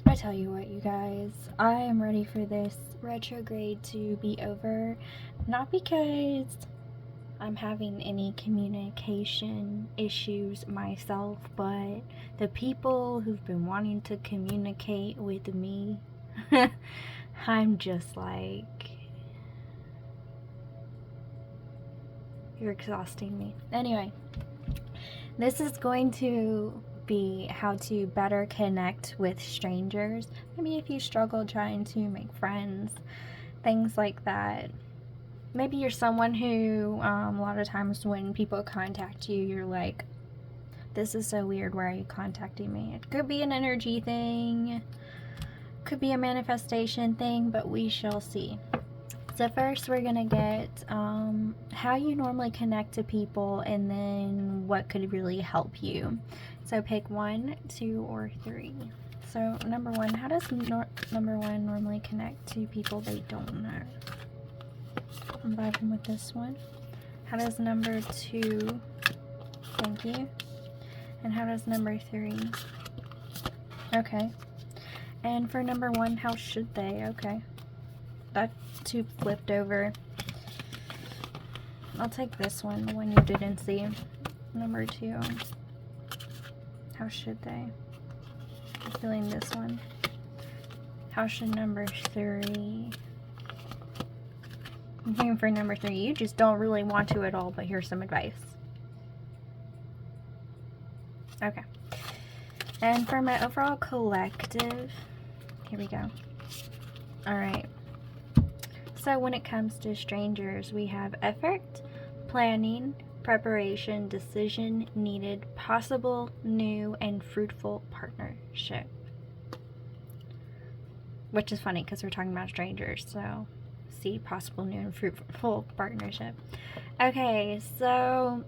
I tell you what, you guys, I am ready for this retrograde to be over. Not because I'm having any communication issues myself, but the people who've been wanting to communicate with me, I'm just like, you're exhausting me. Anyway, this is going to be how to better connect with strangers. Maybe if you struggle trying to make friends, things like that. Maybe you're someone who, a lot of times when people contact you, you're like, this is so weird, why are you contacting me? It could be an energy thing, could be a manifestation thing, but we shall see. So first we're gonna get how you normally connect to people, and then what could really help you. So pick 1, 2, or 3. So number 1, how does number 1 normally connect to people they don't know? I'm vibing with this one. How does number 2? Thank you. And how does number 3? Okay. And for number 1, how should they? Okay. That 2 flipped over. I'll take this one, the one you didn't see. Number 2. How should they? I'm feeling this one. How should number 3? I'm thinking for number 3, you just don't really want to at all, but here's some advice. Okay. And for my overall collective, here we go. Alright. So when it comes to strangers, we have effort, planning, preparation, decision needed, possible, new, and fruitful partnership. Which is funny because we're talking about strangers, so see possible, new, and fruitful partnership. Okay, so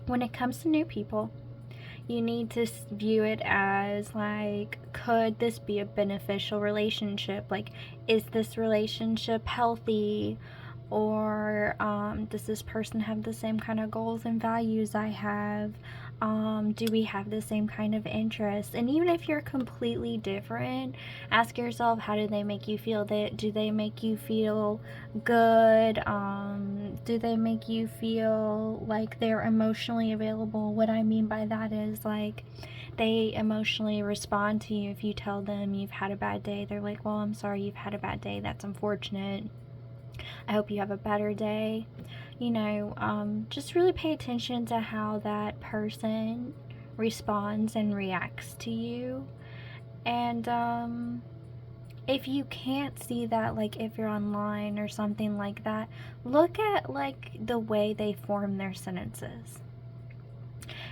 when it comes to new people, you need to view it as like, could this be a beneficial relationship? Like, is this relationship healthy? Or does this person have the same kind of goals and values I have? Do we have the same kind of interests? And even if you're completely different, ask yourself, how do they make you feel? Do they make you feel good? Do they make you feel like they're emotionally available? What I mean by that is, like, they emotionally respond to you if you tell them you've had a bad day. They're like, well, I'm sorry you've had a bad day. That's unfortunate. I hope you have a better day. You know, just really pay attention to how that person responds and reacts to you. And if you can't see that, like if you're online or something like that, look at like the way they form their sentences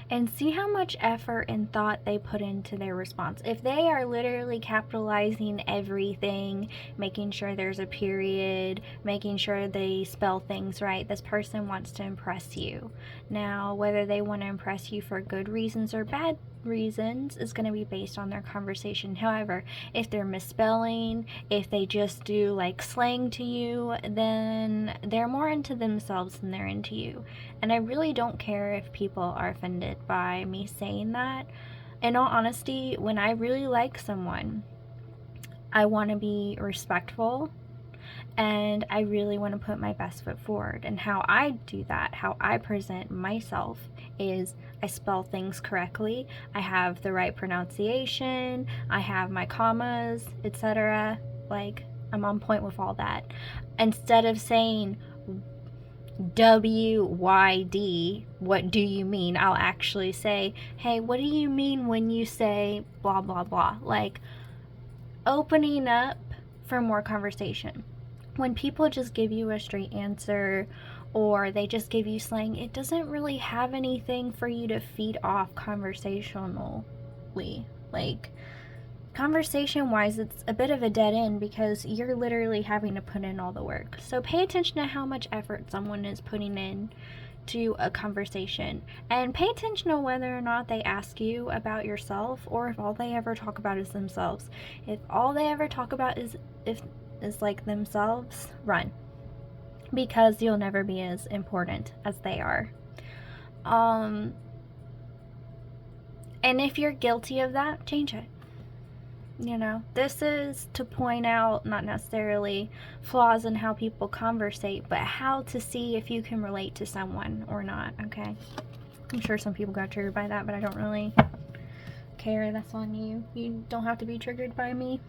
and see how much effort and thought they put into their response. If they are literally capitalizing everything, making sure there's a period, making sure they spell things right, this person wants to impress you. Now, whether they want to impress you for good reasons or bad reasons is going to be based on their conversation. However, if they're misspelling, if they just do like slang to you, then they're more into themselves than they're into you. And I really don't care if people are offended by me saying that. In all honesty, when I really like someone, I want to be respectful and I really want to put my best foot forward. And how I do that, how I present myself, is I spell things correctly, I have the right pronunciation, I have my commas, etc. Like, I'm on point with all that. Instead of saying WYD, what do you mean? I'll actually say, hey, what do you mean when you say blah blah blah? Like, opening up for more conversation. When people just give you a straight answer or they just give you slang, it doesn't really have anything for you to feed off conversationally. Like, conversation wise, it's a bit of a dead end because you're literally having to put in all the work. So pay attention to how much effort someone is putting in to a conversation, and pay attention to whether or not they ask you about yourself or if all they ever talk about is themselves. If all they ever talk about is like themselves, run, because you'll never be as important as they are. And if you're guilty of that, change it. You know, this is to point out not necessarily flaws in how people conversate, but how to see if you can relate to someone or not, okay? I'm sure some people got triggered by that, but I don't really care. That's on you. You don't have to be triggered by me.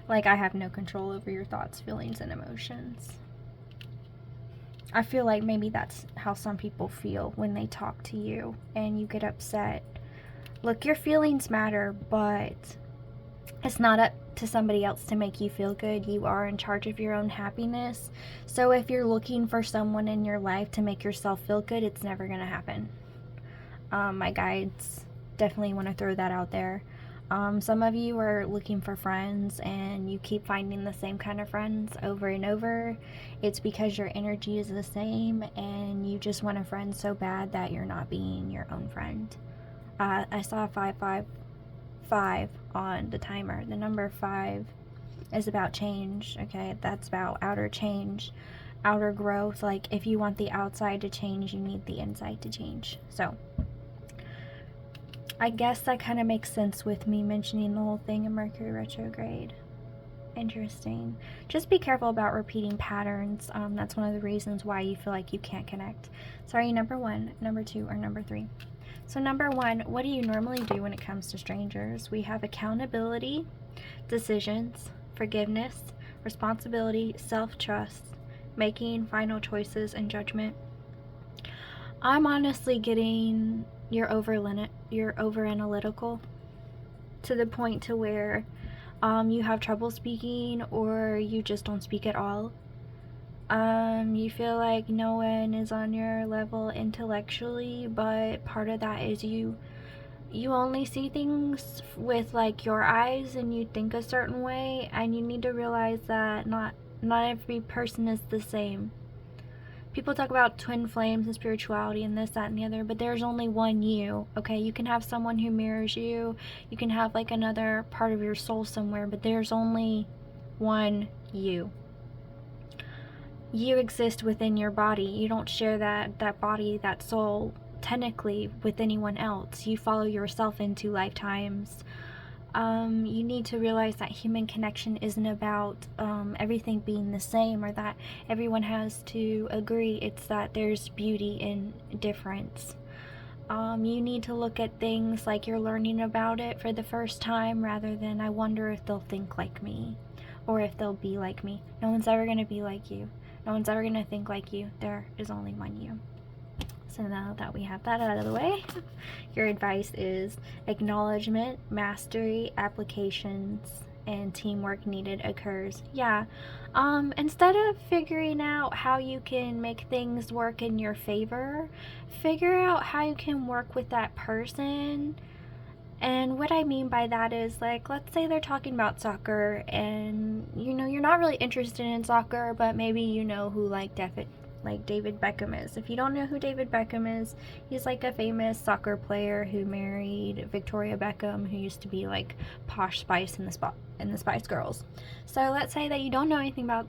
Like, I have no control over your thoughts, feelings, and emotions. I feel like maybe that's how some people feel when they talk to you and you get upset. Look, your feelings matter, but it's not up to somebody else to make you feel good. You are in charge of your own happiness. So if you're looking for someone in your life to make yourself feel good, it's never going to happen. My guides definitely want to throw that out there. Some of you are looking for friends and you keep finding the same kind of friends over and over. It's because your energy is the same and you just want a friend so bad that you're not being your own friend. I saw 555 on the timer. The number 5 is about change, okay? That's about outer change, outer growth. Like, if you want the outside to change, you need the inside to change. So I guess that kind of makes sense with me mentioning the whole thing in Mercury retrograde. Interesting. Just be careful about repeating patterns. That's one of the reasons why you feel like you can't connect. So are you number 1, number 2, or number 3? So number 1, what do you normally do when it comes to strangers? We have accountability, decisions, forgiveness, responsibility, self-trust, making final choices, and judgment. I'm honestly getting you're over analytical to the point to where you have trouble speaking or you just don't speak at all. You feel like no one is on your level intellectually, but part of that is you only see things with like your eyes and you think a certain way, and you need to realize that not every person is the same. People talk about twin flames and spirituality and this, that, and the other, but there's only one you, okay? You can have someone who mirrors you. You can have like another part of your soul somewhere, but there's only one you. You exist within your body. You don't share that body, that soul, technically with anyone else. You follow yourself into lifetimes. You need to realize that human connection isn't about everything being the same or that everyone has to agree. It's that there's beauty in difference. You need to look at things like you're learning about it for the first time rather than I wonder if they'll think like me or if they'll be like me. No one's ever going to be like you. No one's ever going to think like you. There is only one you. So now that we have that out of the way, your advice is acknowledgement, mastery, applications, and teamwork needed occurs. Yeah. Instead of figuring out how you can make things work in your favor, figure out how you can work with that person. And what I mean by that is, like, let's say they're talking about soccer and, you know, you're not really interested in soccer, but maybe you know who, like, David Beckham is. If you don't know who David Beckham is, he's like a famous soccer player who married Victoria Beckham, who used to be like Posh Spice in the Spice Girls. So let's say that you don't know anything about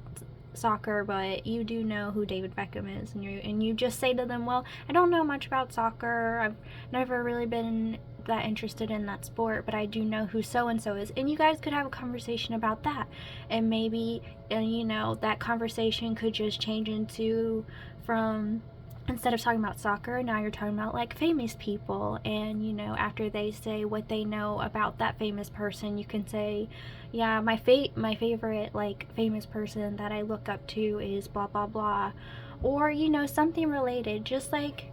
soccer, but you do know who David Beckham is, and you just say to them, well, I don't know much about soccer. I've never really been that interested in that sport, but I do know who so and so is, and you guys could have a conversation about that, and maybe you know, that conversation could just change into from instead of talking about soccer, now you're talking about like famous people, and you know, after they say what they know about that famous person, you can say, yeah, my favorite like famous person that I look up to is blah blah blah, or you know, something related. Just like,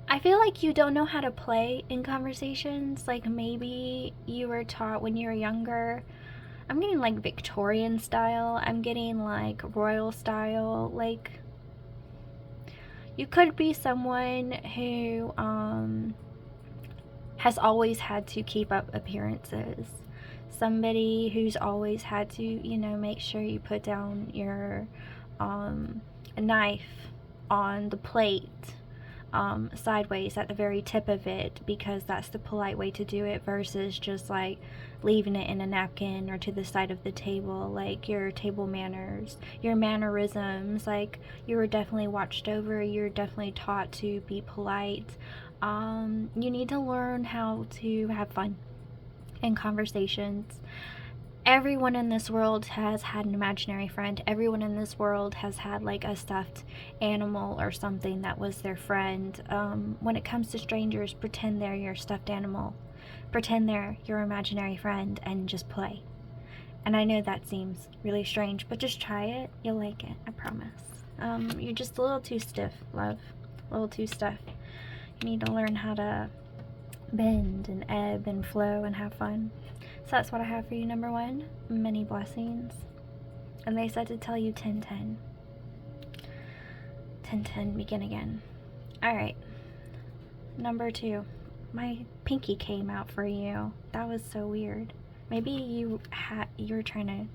I feel like you don't know how to play in conversations. Like, maybe you were taught when you were younger. I'm getting like Victorian style. I'm getting like royal style. Like, you could be someone who has always had to keep up appearances. Somebody who's always had to, you know, make sure you put down your knife on the plate sideways at the very tip of it, because that's the polite way to do it, versus just like leaving it in a napkin or to the side of the table. Like, your table manners, your mannerisms, like, you were definitely watched over. You're definitely taught to be polite. You need to learn how to have fun in conversations. Everyone in this world has had an imaginary friend. Everyone in this world has had like a stuffed animal or something that was their friend. When it comes to strangers, pretend they're your stuffed animal. Pretend they're your imaginary friend and just play. And I know that seems really strange, but just try it. You'll like it, I promise. You're just a little too stiff, love. A little too stiff. You need to learn how to bend and ebb and flow and have fun. So that's what I have for you, number 1. Many blessings. And they said to tell you 10-10. 10-10, begin again. Alright. Number 2. My pinky came out for you. That was so weird. Maybe you were trying to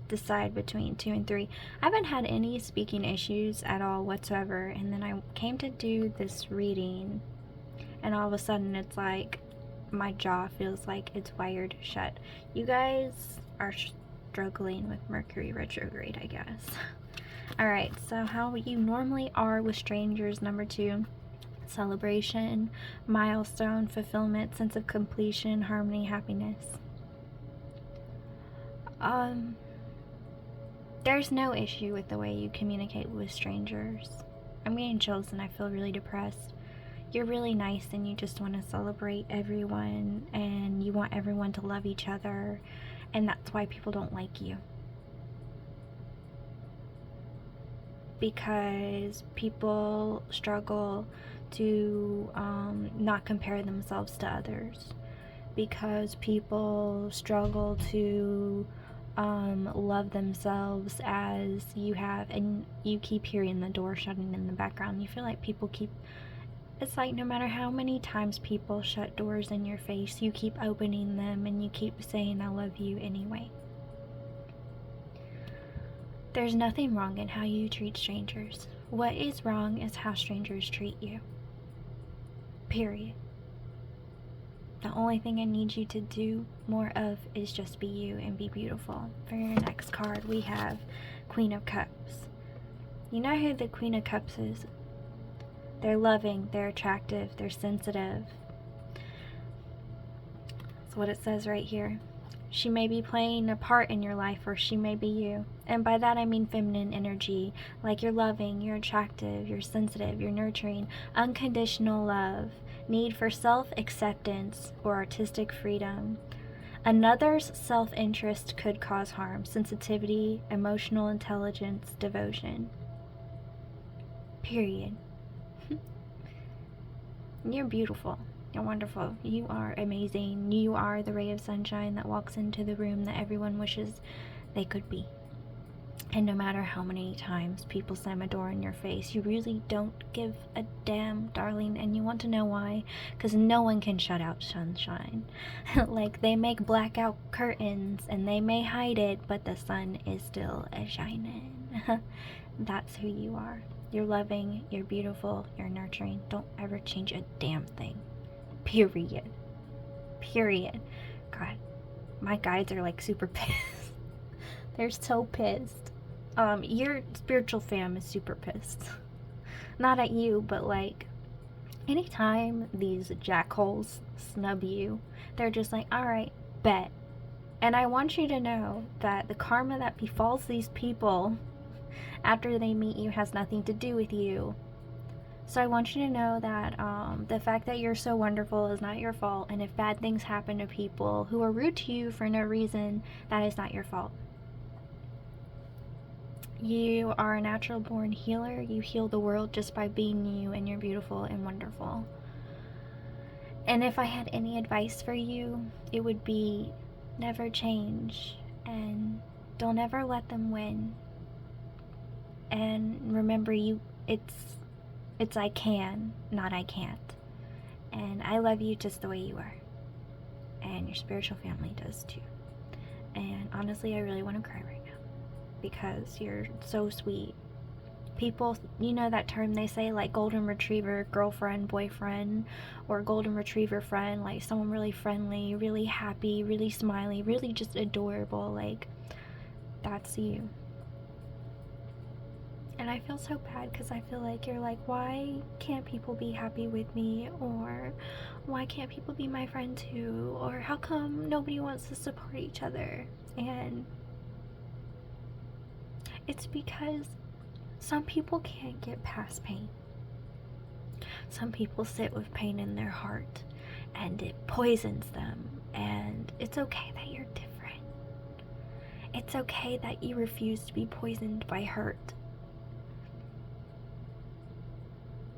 decide between 2 and 3. I haven't had any speaking issues at all whatsoever, and then I came to do this reading, and all of a sudden it's like my jaw feels like it's wired shut. You guys are struggling with Mercury retrograde, I guess. Alright, so how you normally are with strangers, number 2. Celebration, milestone, fulfillment, sense of completion, harmony, happiness. There's no issue with the way you communicate with strangers. I'm getting chills and I feel really depressed. You're really nice and you just want to celebrate everyone and you want everyone to love each other, and that's why people don't like you. Because people struggle to not compare themselves to others. Because people struggle to love themselves as you have, and you keep hearing the door shutting in the background. You feel like people keep, it's like no matter how many times people shut doors in your face, you keep opening them and you keep saying I love you anyway. There's nothing wrong in how you treat strangers. What is wrong is how strangers treat you. Period. The only thing I need you to do more of is just be you and be beautiful. For your next card, we have Queen of Cups. You know who the Queen of Cups is? They're loving, they're attractive, they're sensitive. That's what it says right here. She may be playing a part in your life, or she may be you. And by that I mean feminine energy. Like you're loving, you're attractive, you're sensitive, you're nurturing, unconditional love, need for self-acceptance or artistic freedom. Another's self-interest could cause harm, sensitivity, emotional intelligence, devotion. Period. You're beautiful. You're wonderful. You are amazing. You are the ray of sunshine that walks into the room that everyone wishes they could be. And no matter how many times people slam a door in your face, you really don't give a damn, darling. And you want to know why? Because no one can shut out sunshine. Like, they make blackout curtains and they may hide it, but the sun is still a-shining. That's who you are. You're loving, you're beautiful, you're nurturing. Don't ever change a damn thing. Period. Period. God, my guides are like super pissed. They're so pissed. Your spiritual fam is super pissed. Not at you, but like, anytime these jackholes snub you, they're just like, alright, bet. And I want you to know that the karma that befalls these people after they meet you has nothing to do with you. So I want you to know that the fact that you're so wonderful is not your fault, and if bad things happen to people who are rude to you for no reason, that is not your fault. You are a natural born healer. You heal the world just by being you, and you're beautiful and wonderful. And if I had any advice for you, it would be never change, and don't ever let them win. And remember, it's I can, not I can't. And I love you just the way you are. And your spiritual family does too. And honestly, I really want to cry right now, because you're so sweet. People, you know that term they say, like golden retriever girlfriend, boyfriend, or golden retriever friend, like someone really friendly, really happy, really smiley, really just adorable. Like, that's you. And I feel so bad because I feel like you're like, why can't people be happy with me? Or why can't people be my friend too? Or how come nobody wants to support each other? And it's because some people can't get past pain. Some people sit with pain in their heart and it poisons them. And it's okay that you're different. It's okay that you refuse to be poisoned by hurt.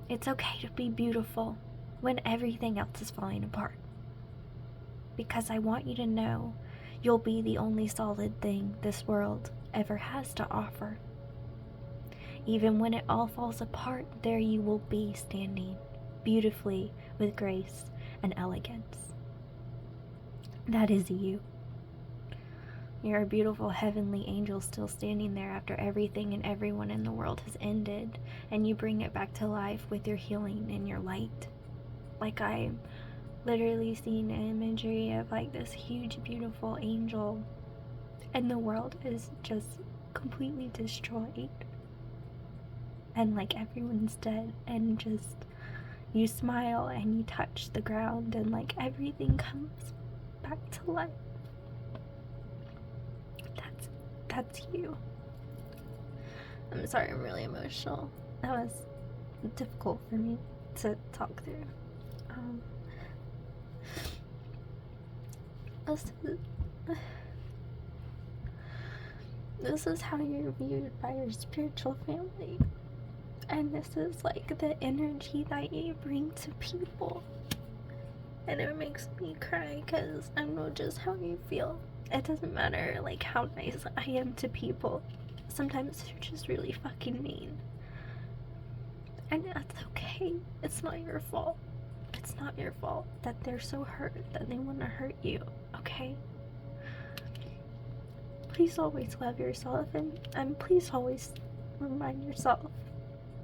It's okay to be beautiful when everything else is falling apart. Because I want you to know you'll be the only solid thing this world ever has to offer. Even when it all falls apart, there you will be standing beautifully with grace and elegance. That is you. You're a beautiful heavenly angel still standing there after everything and everyone in the world has ended, and you bring it back to life with your healing and your light. Like I'm literally seeing an imagery of like this huge beautiful angel, and the world is just completely destroyed. And like everyone's dead, and just you smile and you touch the ground and like everything comes back to life. That's you. I'm sorry, I'm really emotional. That was difficult for me to talk through. This is how you're viewed by your spiritual family. And this is like the energy that you bring to people. And it makes me cry because I know just how you feel. It doesn't matter like how nice I am to people. Sometimes they're just really fucking mean. And that's okay. It's not your fault. It's not your fault that they're so hurt that they want to hurt you, okay? Please always love yourself and please always remind yourself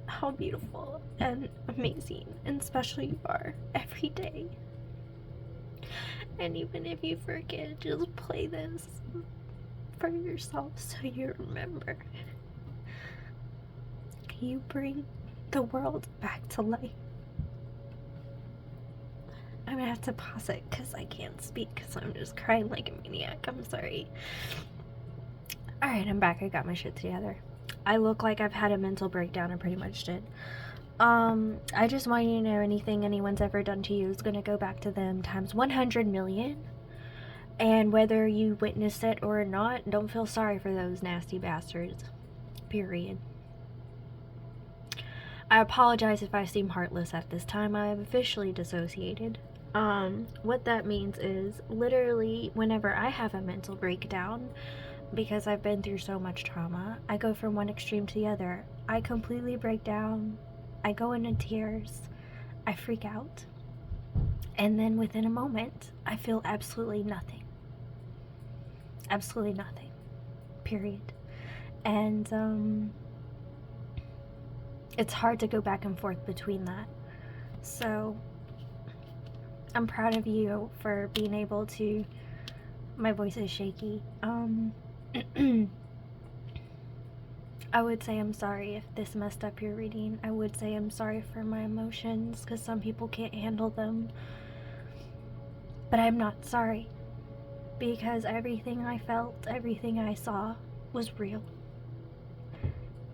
how beautiful and amazing and special you are every day. And even if you forget, just play this for yourself so you remember. You bring the world back to life. I'm gonna have to pause it because I can't speak because I'm just crying like a maniac. I'm sorry. Alright, I'm back. I got my shit together. I look like I've had a mental breakdown. I pretty much did. I just want you to know anything anyone's ever done to you is going to go back to them times 100 million. And whether you witnessed it or not, don't feel sorry for those nasty bastards. Period. I apologize if I seem heartless at this time. I have officially dissociated. What that means is literally whenever I have a mental breakdown, because I've been through so much trauma, I go from one extreme to the other. I completely break down. I go into tears, I freak out, and then within a moment, I feel absolutely nothing. Absolutely nothing. Period. And, it's hard to go back and forth between that. So, I'm proud of you for being able to, my voice is shaky, I would say I'm sorry if this messed up your reading. I would say I'm sorry for my emotions because some people can't handle them. But I'm not sorry because everything I felt, everything I saw was real.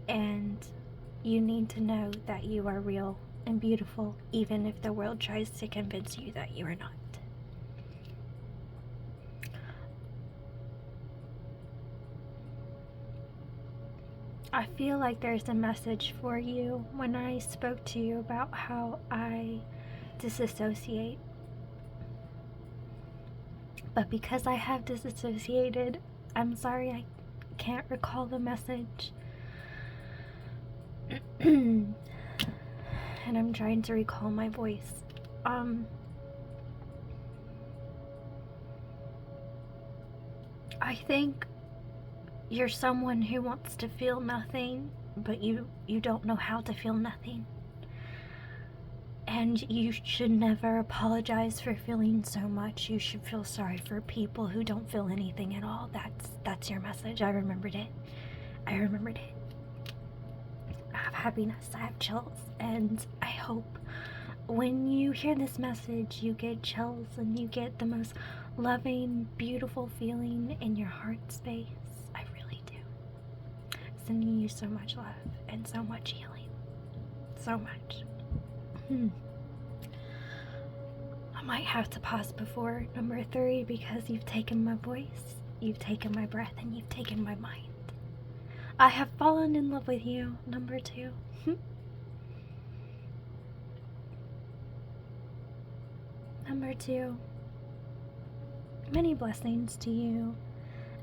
And you need to know that you are real and beautiful even if the world tries to convince you that you are not. I feel like there's a message for you when I spoke to you about how I disassociate. But because I have disassociated, I'm sorry I can't recall the message. And I'm trying to recall my voice. I think you're someone who wants to feel nothing, but you don't know how to feel nothing. And you should never apologize for feeling so much. You should feel sorry for people who don't feel anything at all. That's your message. I remembered it. have happiness, I have chills, and I hope when you hear this message, you get chills and you get the most loving, beautiful feeling in your heart space. I really do. Sending you so much love and so much healing. So much. I might have to pause before number 3 because you've taken my voice, you've taken my breath, and you've taken my mind. I have fallen in love with you, number 2. Number 2, many blessings to you,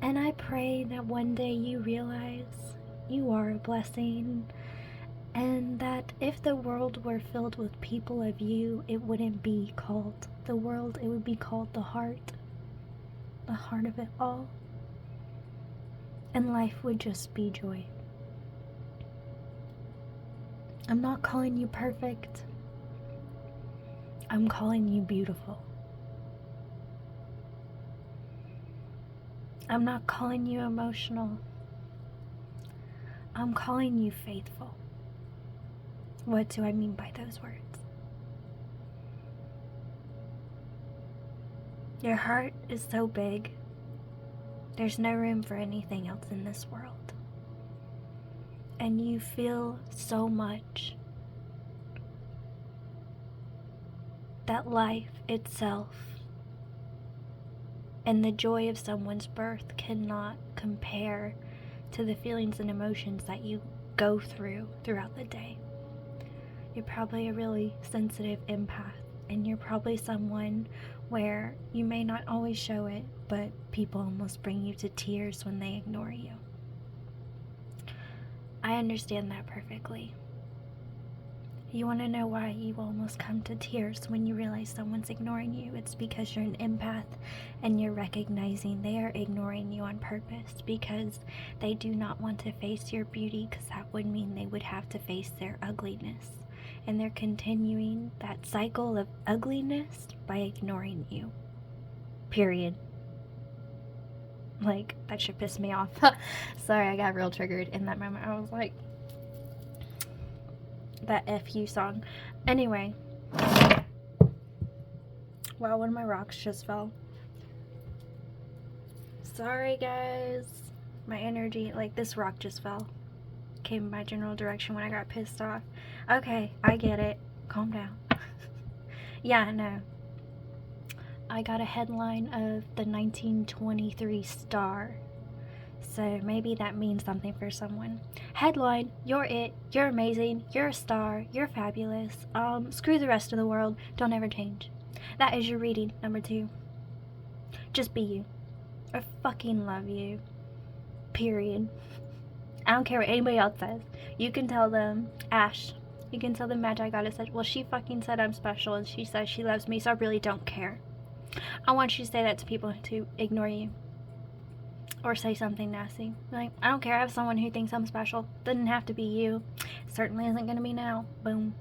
and I pray that one day you realize you are a blessing, and that if the world were filled with people of you, it wouldn't be called the world, it would be called the heart of it all, and life would just be joy. I'm not calling you perfect, I'm calling you beautiful. I'm not calling you emotional, I'm calling you faithful. What do I mean by those words? Your heart is so big, there's no room for anything else in this world. And you feel so much that life itself and the joy of someone's birth cannot compare to the feelings and emotions that you go through throughout the day. You're probably a really sensitive empath, and you're probably someone where you may not always show it, but people almost bring you to tears when they ignore you. I understand that perfectly. You want to know why you almost come to tears when you realize someone's ignoring you? It's because you're an empath and you're recognizing they are ignoring you on purpose because they do not want to face your beauty, because that would mean they would have to face their ugliness. And they're continuing that cycle of ugliness by ignoring you. Period. Like, that should piss me off. Sorry, I got real triggered in that moment. I was like, that F-U song. Anyway. Wow, one of my rocks just fell. Sorry, guys. My energy, like, this rock just fell. Came in my general direction when I got pissed off. Okay, I get it. Calm down. Yeah, no. I got a headline of the 1923 Star. So maybe that means something for someone. Headline: you're it, you're amazing, you're a star, you're fabulous. Screw the rest of the world, don't ever change. That is your reading, number 2. Just be you. I fucking love you. Period. I don't care what anybody else says. You can tell them, Ash, you can tell them Magigoddess said, well, she fucking said I'm special and she says she loves me, so I really don't care. I want you to say that to people to ignore you. Or say something nasty. Like, I don't care, I have someone who thinks I'm special. Doesn't have to be you. Certainly isn't gonna be now. Boom.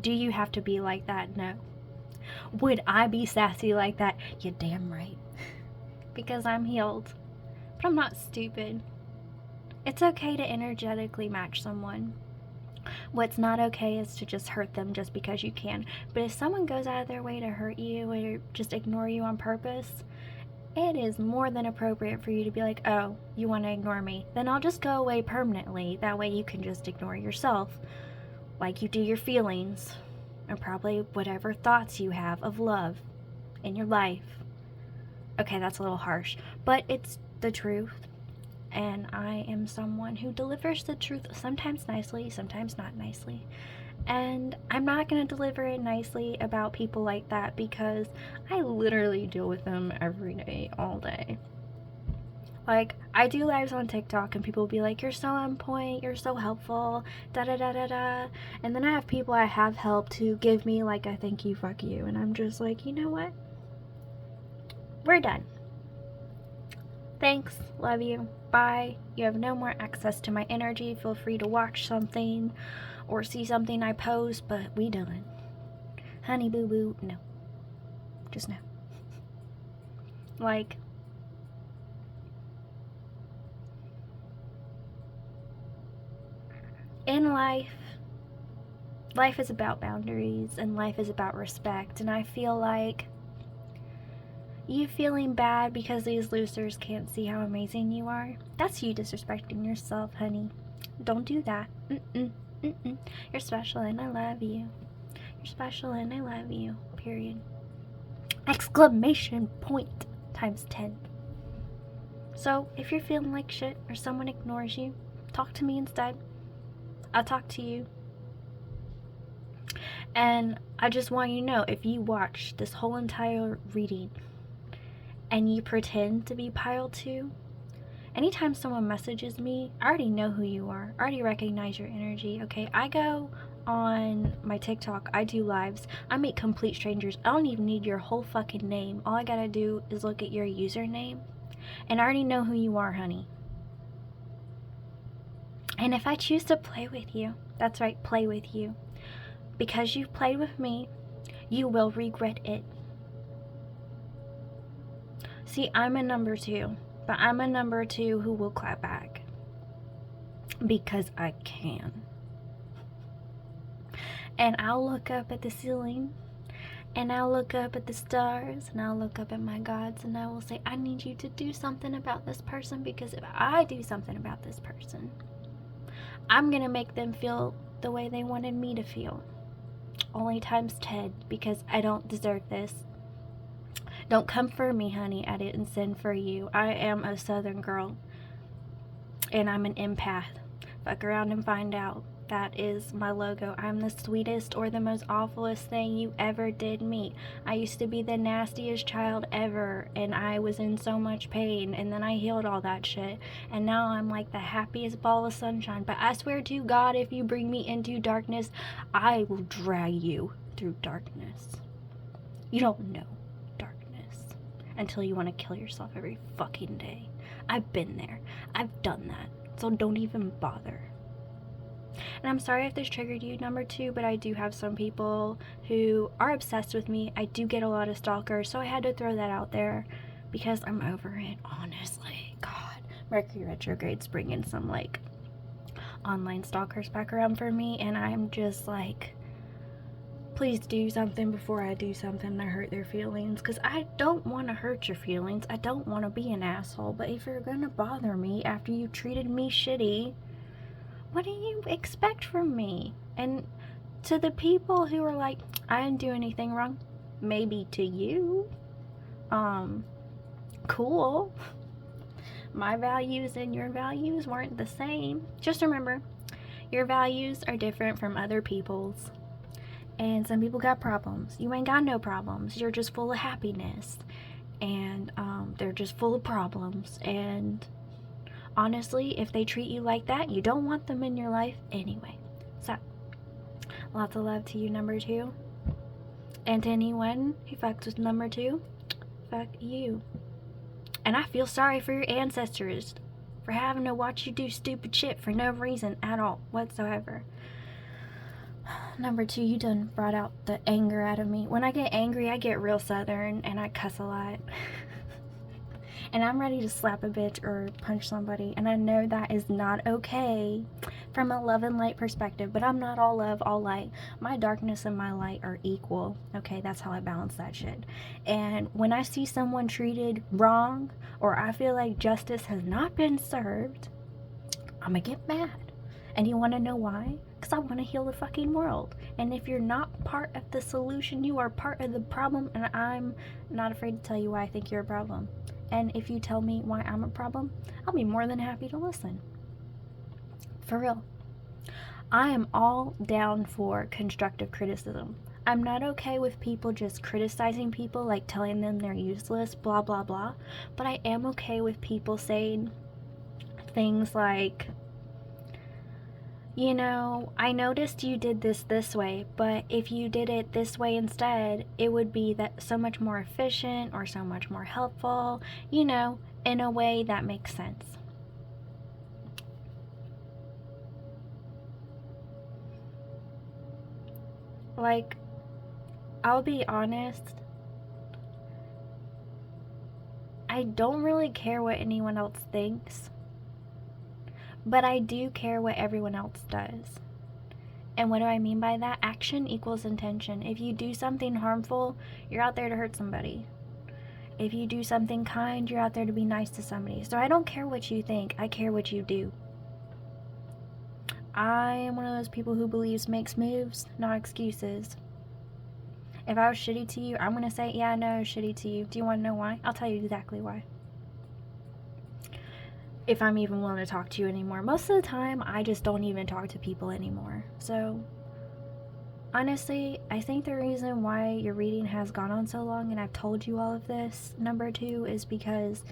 Do you have to be like that? No. Would I be sassy like that? You're damn right. Because I'm healed. But I'm not stupid. It's okay to energetically match someone. What's not okay is to just hurt them just because you can. But if someone goes out of their way to hurt you or just ignore you on purpose, it is more than appropriate for you to be like, oh, you want to ignore me? Then I'll just go away permanently. That way you can just ignore yourself. Like you do your feelings. Or probably whatever thoughts you have of love in your life. Okay, that's a little harsh. But it's the truth. And I am someone who delivers the truth sometimes nicely, sometimes not nicely. And I'm not going to deliver it nicely about people like that because I literally deal with them every day, all day. Like, I do lives on TikTok and people will be like, you're so on point, you're so helpful, da-da-da-da-da. And then I have people I have helped who give me like a thank you, fuck you. And I'm just like, you know what? We're done. Thanks, love you, bye. You have no more access to my energy. Feel free to watch something or see something I post, but we done. Honey boo boo, no. Just no. Like, In life, life is about boundaries and life is about respect. And I feel like you feeling bad because these losers can't see how amazing you are, that's you disrespecting yourself, honey. Don't do that. You're special and I love you. You're special and I love you. Period. Exclamation point times 10. So if you're feeling like shit or someone ignores you, talk to me instead. I'll talk to you. And I just want you to know, if you watch this whole entire reading and you pretend to be pile 2, anytime someone messages me, I already know who you are. I already recognize your energy, okay? I go on my TikTok, I do lives, I meet complete strangers. I don't even need your whole fucking name. All I gotta do is look at your username, and I already know who you are, honey. And if I choose to play with you, that's right, play with you, because you've played with me, you will regret it. See, I'm a number 2, but I'm a number 2 who will clap back. Because I can. And I'll look up at the ceiling, and I'll look up at the stars, and I'll look up at my gods, and I will say, I need you to do something about this person, because if I do something about this person, I'm gonna make them feel the way they wanted me to feel. Only times 10, because I don't deserve this. Don't come for me, honey. I didn't send for you. I am a southern girl, and I'm an empath. Fuck around and find out. That is my logo. I'm the sweetest or the most awfulest thing you ever did meet. I used to be the nastiest child ever, and I was in so much pain, and then I healed all that shit, and now I'm like the happiest ball of sunshine. But I swear to God, if you bring me into darkness, I will drag you through darkness. You don't know darkness until you want to kill yourself every fucking day. I've been there. I've done that. So don't even bother. And I'm sorry if this triggered you, number 2, but I do have some people who are obsessed with me. I do get a lot of stalkers, so I had to throw that out there because I'm over it, honestly. God, Mercury retrograde's bringing some, like, online stalkers back around for me, and I'm just like, please do something before I do something to hurt their feelings, because I don't want to hurt your feelings. I don't want to be an asshole, but if you're gonna bother me after you treated me shitty, what do you expect from me? And to the people who are like, I didn't do anything wrong, maybe to you, cool. My values and your values weren't the same. Just remember, your values are different from other people's. And some people got problems. You ain't got no problems. You're just full of happiness. And they're just full of problems. And honestly, if they treat you like that, you don't want them in your life anyway. So, lots of love to you, number 2. And to anyone who fucks with number 2, fuck you. And I feel sorry for your ancestors for having to watch you do stupid shit for no reason at all whatsoever. Number 2, you done brought out the anger out of me. When I get angry, I get real southern and I cuss a lot. And I'm ready to slap a bitch or punch somebody. And I know that is not okay from a love and light perspective. But I'm not all love, all light. My darkness and my light are equal. Okay, that's how I balance that shit. And when I see someone treated wrong, or I feel like justice has not been served, I'm gonna get mad. And you wanna know why? Because I want to heal the fucking world. And if you're not part of the solution, you are part of the problem. And I'm not afraid to tell you why I think you're a problem. And if you tell me why I'm a problem, I'll be more than happy to listen. For real. I am all down for constructive criticism. I'm not okay with people just criticizing people, like telling them they're useless, blah, blah, blah. But I am okay with people saying things like, you know, I noticed you did this way, but if you did it this way instead, it would be that so much more efficient or so much more helpful, you know, in a way that makes sense. Like, I'll be honest, I don't really care what anyone else thinks, but I do care what everyone else does. And what do I mean by that? Action equals intention. If you do something harmful, you're out there to hurt somebody. If you do something kind, you're out there to be nice to somebody. So I don't care what you think, I care what you do. I am one of those people who believes makes moves, not excuses. If I was shitty to you, I'm going to say, yeah, no, shitty to you. Do you want to know why? I'll tell you exactly why. If I'm even willing to talk to you anymore. Most of the time, I just don't even talk to people anymore. So, honestly, I think the reason why your reading has gone on so long, and I've told you all of this, number 2, is because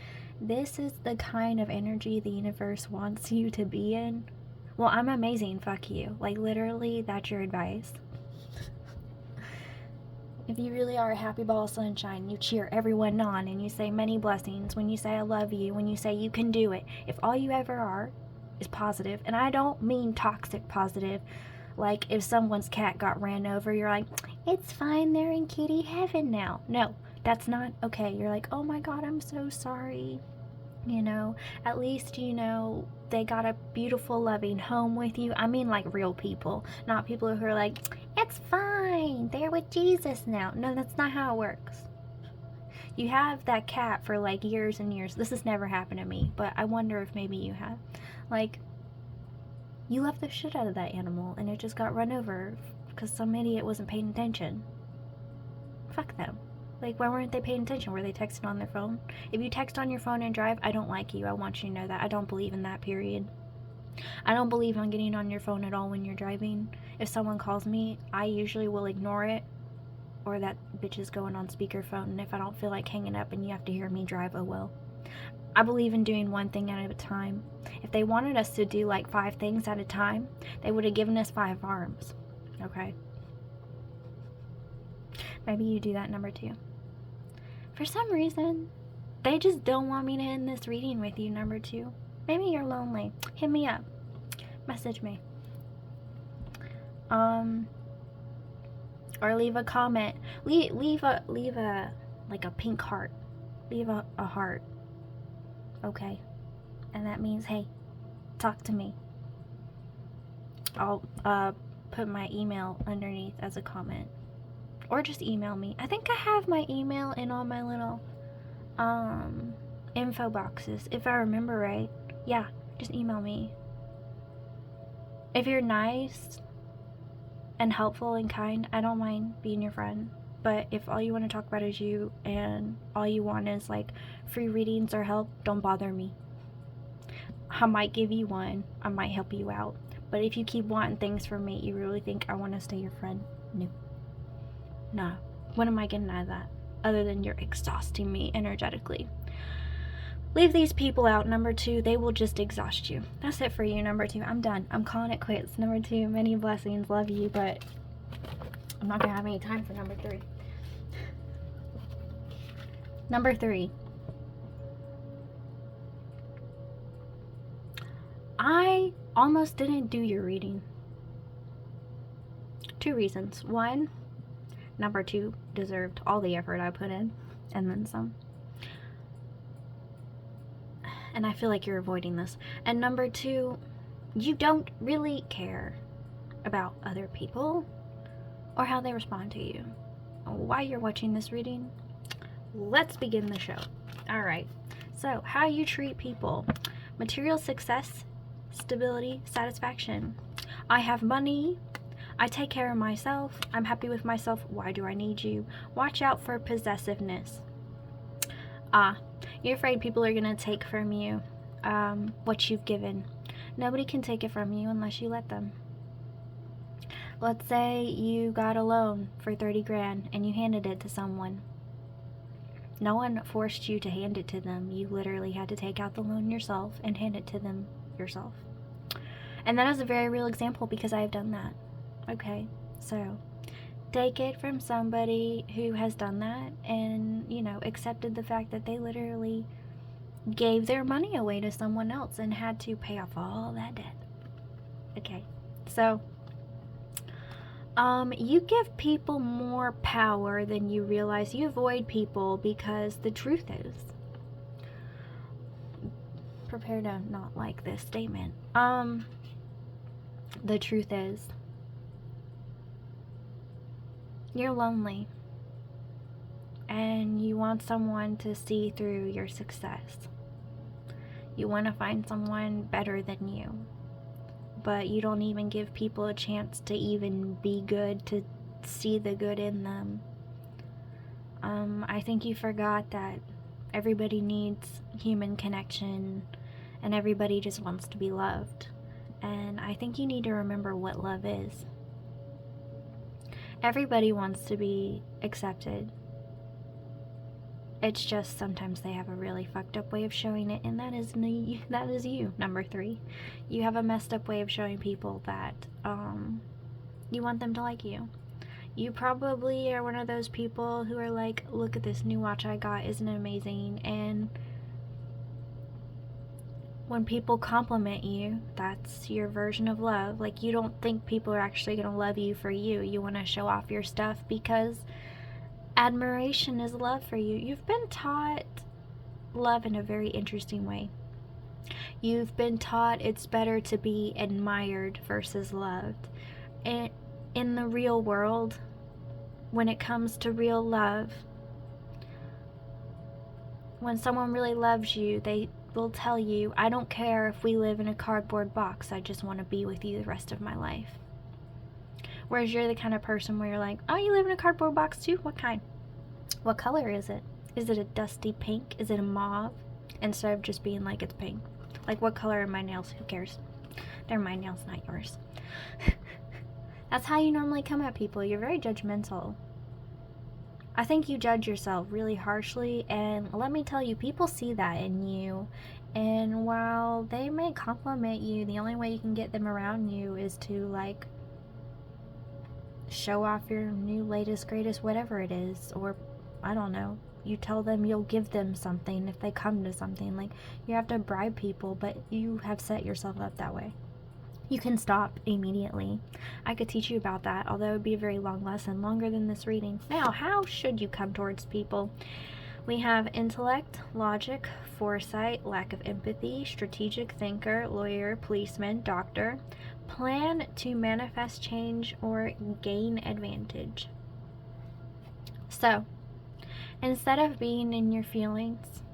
this is the kind of energy the universe wants you to be in. Well, I'm amazing, fuck you. Like, literally, that's your advice. If you really are a happy ball of sunshine, you cheer everyone on and you say many blessings, when you say I love you, when you say you can do it, if all you ever are is positive, and I don't mean toxic positive, like if someone's cat got ran over, you're like, it's fine, they're in kitty heaven now. No, that's not okay. You're like, oh my god, I'm so sorry. You know, at least, you know, they got a beautiful, loving home with you. I mean, like real people, not people who are like, it's fine, they're with Jesus now. No, that's not how it works. You have that cat for like years and years. This has never happened to me, but I wonder if maybe you have. Like, you love the shit out of that animal and it just got run over because some idiot wasn't paying attention. Fuck them. Like, why weren't they paying attention? Were they texting on their phone? If you text on your phone and drive, I don't like you. I want you to know that. I don't believe in that, period. I don't believe on getting on your phone at all when you're driving. If someone calls me, I usually will ignore it, or that bitch is going on speakerphone, and if I don't feel like hanging up and you have to hear me drive, oh well. I believe in doing one thing at a time. If they wanted us to do like 5 things at a time, they would have given us 5 arms. Okay? Maybe you do that, number 2. For some reason, they just don't want me to end this reading with you, number 2. Maybe you're lonely. Hit me up. Message me. Or leave a comment. Leave a like a pink heart. Leave a heart. Okay? And that means, hey, talk to me. I'll put my email underneath as a comment. Or just email me. I think I have my email in all my little info boxes, if I remember right. Yeah, just email me. If you're nice and helpful and kind, I don't mind being your friend. But if all you want to talk about is you and all you want is like free readings or help, don't bother me. I might give you one. I might help you out. But if you keep wanting things from me, you really think I want to stay your friend? No. No. What am I getting out of that? Other than you're exhausting me energetically. Leave these people out, number 2. They will just exhaust you. That's it for you, number 2. I'm done. I'm calling it quits. Number 2, many blessings. Love you, but I'm not going to have any time for number 3. Number 3. I almost didn't do your reading. 2 reasons. 1, number 2 deserved all the effort I put in, and then some. And I feel like you're avoiding this. And number 2, you don't really care about other people or how they respond to you. While you're watching this reading, let's begin the show. Alright, so how you treat people. Material success, stability, satisfaction. I have money. I take care of myself. I'm happy with myself. Why do I need you? Watch out for possessiveness. You're afraid people are going to take from you what you've given. Nobody can take it from you unless you let them. Let's say you got a loan for 30 grand and you handed it to someone. No one forced you to hand it to them. You literally had to take out the loan yourself and hand it to them yourself. And that is a very real example because I have done that. Okay, so take it from somebody who has done that and, you know, accepted the fact that they literally gave their money away to someone else and had to pay off all that debt. Okay, so you give people more power than you realize. You avoid people because the truth is, prepare to not like this statement. The truth is, you're lonely. And you want someone to see through your success. You want to find someone better than you. But you don't even give people a chance to even be good, to see the good in them. I think you forgot that everybody needs human connection and everybody just wants to be loved. And I think you need to remember what love is. Everybody wants to be accepted. It's just sometimes they have a really fucked up way of showing it, and that is you, number 3. You have a messed up way of showing people that you want them to like you. You probably are one of those people who are like, look at this new watch I got, isn't it amazing? And when people compliment you, that's your version of love. Like, you don't think people are actually going to love you for you. You want to show off your stuff because admiration is love for you. You've been taught love in a very interesting way. You've been taught it's better to be admired versus loved. And in the real world, when it comes to real love, when someone really loves you, they will tell you, I don't care if we live in a cardboard box, I just want to be with you the rest of my life. Whereas you're the kind of person where you're like, oh, you live in a cardboard box too? What kind? What color is it? Is it a dusty pink? Is it a mauve? Instead of just being like, it's pink. Like, what color are my nails? Who cares? They're my nails, not yours. That's how you normally come at people. You're very judgmental. I think you judge yourself really harshly, and let me tell you, people see that in you. And while they may compliment you, the only way you can get them around you is to, like, show off your new, latest, greatest, whatever it is. Or, I don't know, you tell them you'll give them something if they come to something. Like, you have to bribe people, but you have set yourself up that way. You can stop immediately. I could teach you about that, although it would be a very long lesson, longer than this reading. Now, how should you come towards people? We have intellect, logic, foresight, lack of empathy, strategic thinker, lawyer, policeman, doctor, plan to manifest change or gain advantage. So, instead of being in your feelings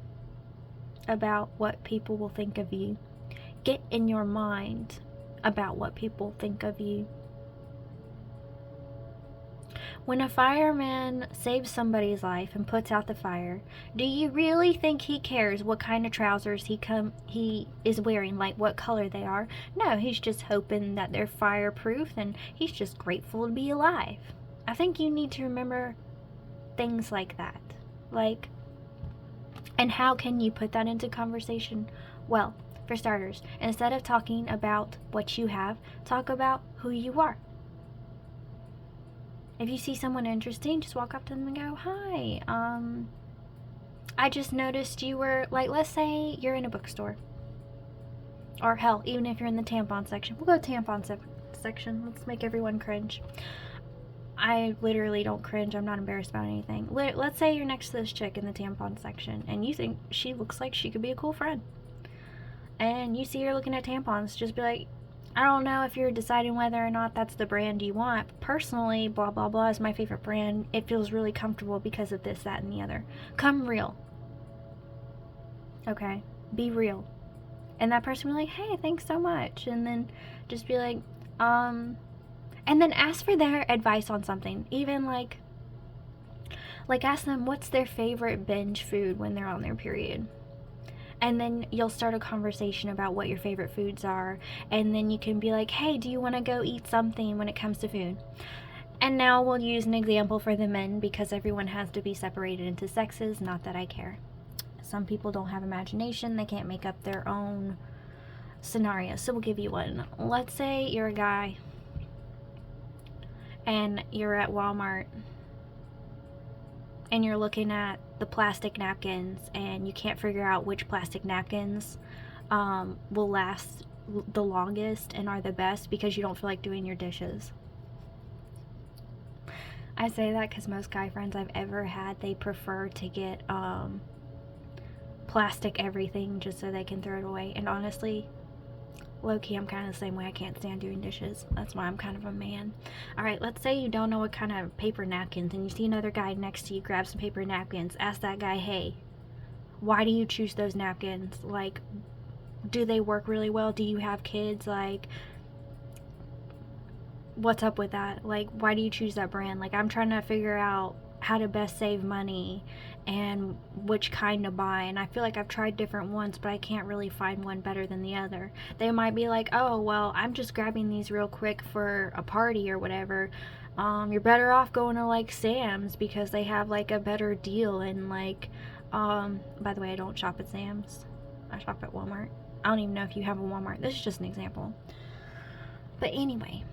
about what people will think of you, get in your mind about what people think of you. When a fireman saves somebody's life and puts out the fire, do you really think he cares what kind of trousers he is wearing, like what color they are? No, he's just hoping that they're fireproof, and he's just grateful to be alive. I think you need to remember things like that. Like, and how can you put that into conversation? Well, for starters, instead of talking about what you have, talk about who you are. If you see someone interesting, just walk up to them and go, hi, I just noticed you were, like, let's say you're in a bookstore. Or hell, even if you're in the tampon section. We'll go tampon section. Let's make everyone cringe. I literally don't cringe. I'm not embarrassed about anything. Let's say you're next to this chick in the tampon section, and you think she looks like she could be a cool friend. And you see her looking at tampons, just be like, I don't know if you're deciding whether or not that's the brand you want. Personally, blah, blah, blah is my favorite brand. It feels really comfortable because of this, that, and the other. Come real. Okay? Be real. And that person will be like, hey, thanks so much. And then just be like, and then ask for their advice on something. Even like ask them what's their favorite binge food when they're on their period. And then you'll start a conversation about what your favorite foods are. And then you can be like, hey, do you want to go eat something when it comes to food? And now we'll use an example for the men, because everyone has to be separated into sexes. Not that I care. Some people don't have imagination. They can't make up their own scenarios. So we'll give you one. Let's say you're a guy and you're at Walmart and you're looking at the plastic napkins, and you can't figure out which plastic napkins will last the longest and are the best because you don't feel like doing your dishes. I say that because most guy friends I've ever had, they prefer to get plastic everything just so they can throw it away. And honestly, low-key, I'm kind of the same way. I can't stand doing dishes. That's why I'm kind of a man. Alright, let's say you don't know what kind of paper napkins and you see another guy next to you grab some paper napkins. Ask that guy, hey, why do you choose those napkins? Like, do they work really well? Do you have kids? Like, what's up with that? Like, why do you choose that brand? Like, I'm trying to figure out how to best save money and which kind to buy, and I feel like I've tried different ones, but I can't really find one better than the other. They might be like, oh, well, I'm just grabbing these real quick for a party or whatever. You're better off going to like Sam's because they have like a better deal. And like, by the way, I don't shop at Sam's, I shop at Walmart. I don't even know if you have a Walmart. This is just an example. But anyway,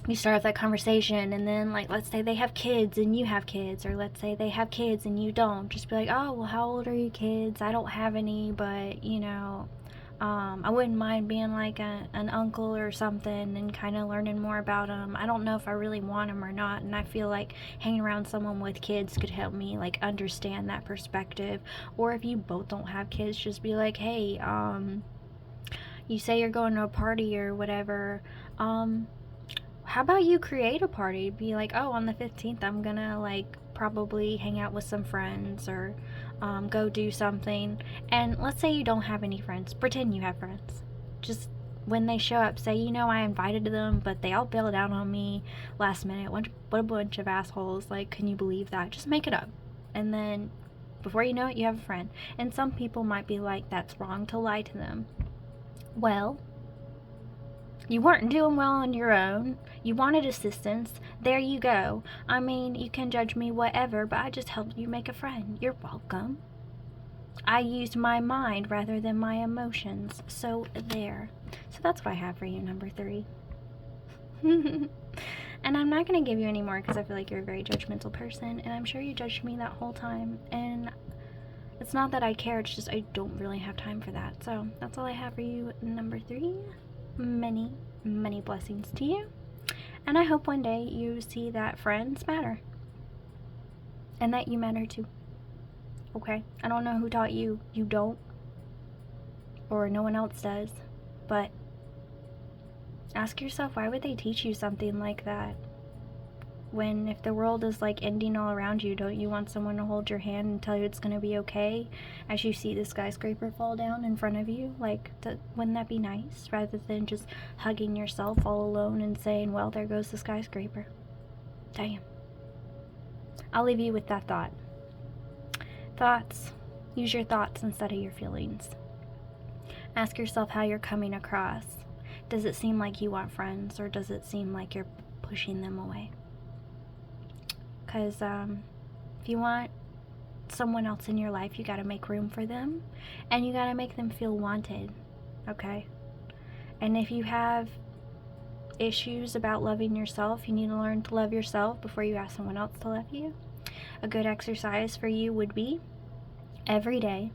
you start off that conversation, and then, like, let's say they have kids and you have kids, or let's say they have kids and you don't. Just be like, oh, well, how old are your kids? I don't have any, but, you know, I wouldn't mind being like an uncle or something and kind of learning more about them. I don't know if I really want them or not, and I feel like hanging around someone with kids could help me, like, understand that perspective. Or if you both don't have kids, just be like, hey, you say you're going to a party or whatever, how about you create a party? Be like, oh, on the 15th, I'm gonna, like, probably hang out with some friends or go do something. And let's say you don't have any friends. Pretend you have friends. Just when they show up, say, you know, I invited them, but they all bailed out on me last minute. What a bunch of assholes. Like, can you believe that? Just make it up. And then before you know it, you have a friend. And some people might be like, that's wrong to lie to them. Well, you weren't doing well on your own. You wanted assistance. There you go. I mean, you can judge me whatever, but I just helped you make a friend. You're welcome. I used my mind rather than my emotions. So there. So that's what I have for you, number 3. And I'm not going to give you any more because I feel like you're a very judgmental person, and I'm sure you judged me that whole time. And it's not that I care, it's just I don't really have time for that. So that's all I have for you, number 3. Many, many blessings to you. And I hope one day you see that friends matter. And that you matter too. Okay? I don't know who taught you. You don't. Or no one else does. But ask yourself, why would they teach you something like that? When, if the world is like ending all around you, don't you want someone to hold your hand and tell you it's going to be okay as you see the skyscraper fall down in front of you? Like, wouldn't that be nice? Rather than just hugging yourself all alone and saying, well, there goes the skyscraper. Damn. I'll leave you with that thought. Thoughts. Use your thoughts instead of your feelings. Ask yourself how you're coming across. Does it seem like you want friends, or does it seem like you're pushing them away? Because if you want someone else in your life, you got to make room for them, and you got to make them feel wanted, okay? And if you have issues about loving yourself, you need to learn to love yourself before you ask someone else to love you. A good exercise for you would be every day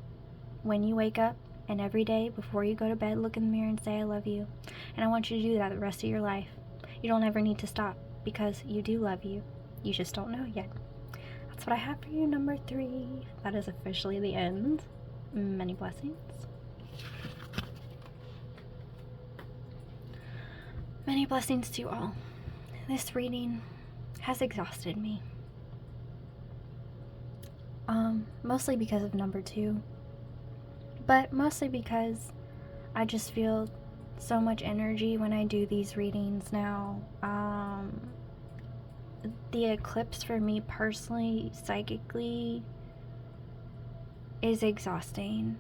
when you wake up and every day before you go to bed, look in the mirror and say, I love you. And I want you to do that the rest of your life. You don't ever need to stop because you do love you. You just don't know yet. That's what I have for you, number 3. That is officially the end. Many blessings. Many blessings to you all. This reading has exhausted me. Mostly because of number 2. But mostly because I just feel so much energy when I do these readings now. The eclipse for me personally, psychically, is exhausting.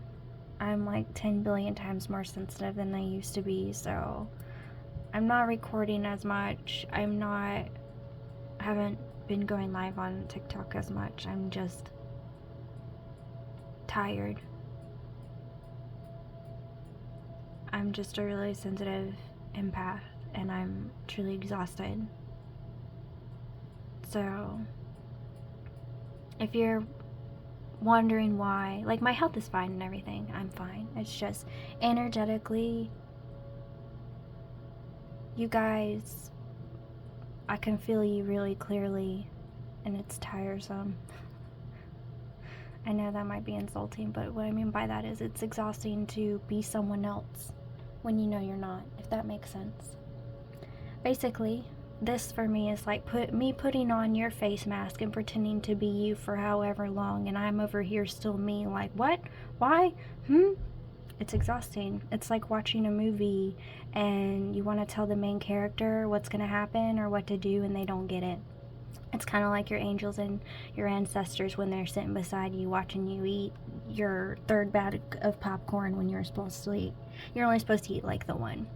I'm like 10 billion times more sensitive than I used to be, so I'm not recording as much. I haven't been going live on TikTok as much. I'm just tired. I'm just a really sensitive empath, and I'm truly exhausted. So, if you're wondering why, like, my health is fine and everything, I'm fine. It's just energetically, you guys, I can feel you really clearly, and it's tiresome. I know that might be insulting, but what I mean by that is it's exhausting to be someone else when you know you're not, if that makes sense. Basically, this for me is like putting on your face mask and pretending to be you for however long, and I'm over here still me, like, what? Why? It's exhausting. It's like watching a movie and you want to tell the main character what's going to happen or what to do, and they don't get it. It's kind of like your angels and your ancestors when they're sitting beside you watching you eat your third bag of popcorn when you're supposed to eat. You're only supposed to eat like the one.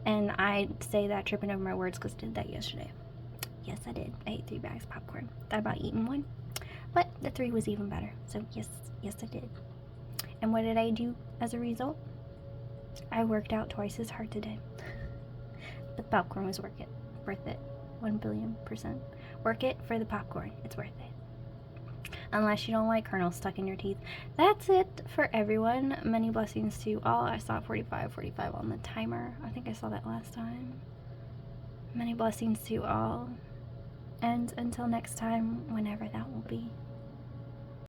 And I say that tripping over my words because I did that yesterday. Yes, I did. I ate 3 bags of popcorn. Thought about eating one, but the 3 was even better. So yes, I did. And what did I do as a result? I worked out twice as hard today. The popcorn was worth it. 1,000,000,000%. Work it for the popcorn. It's worth it. Unless you don't like kernels stuck in your teeth. That's it for everyone. Many blessings to all. I saw 45 on the timer. I think I saw that last time. Many blessings to all. And until next time, whenever that will be.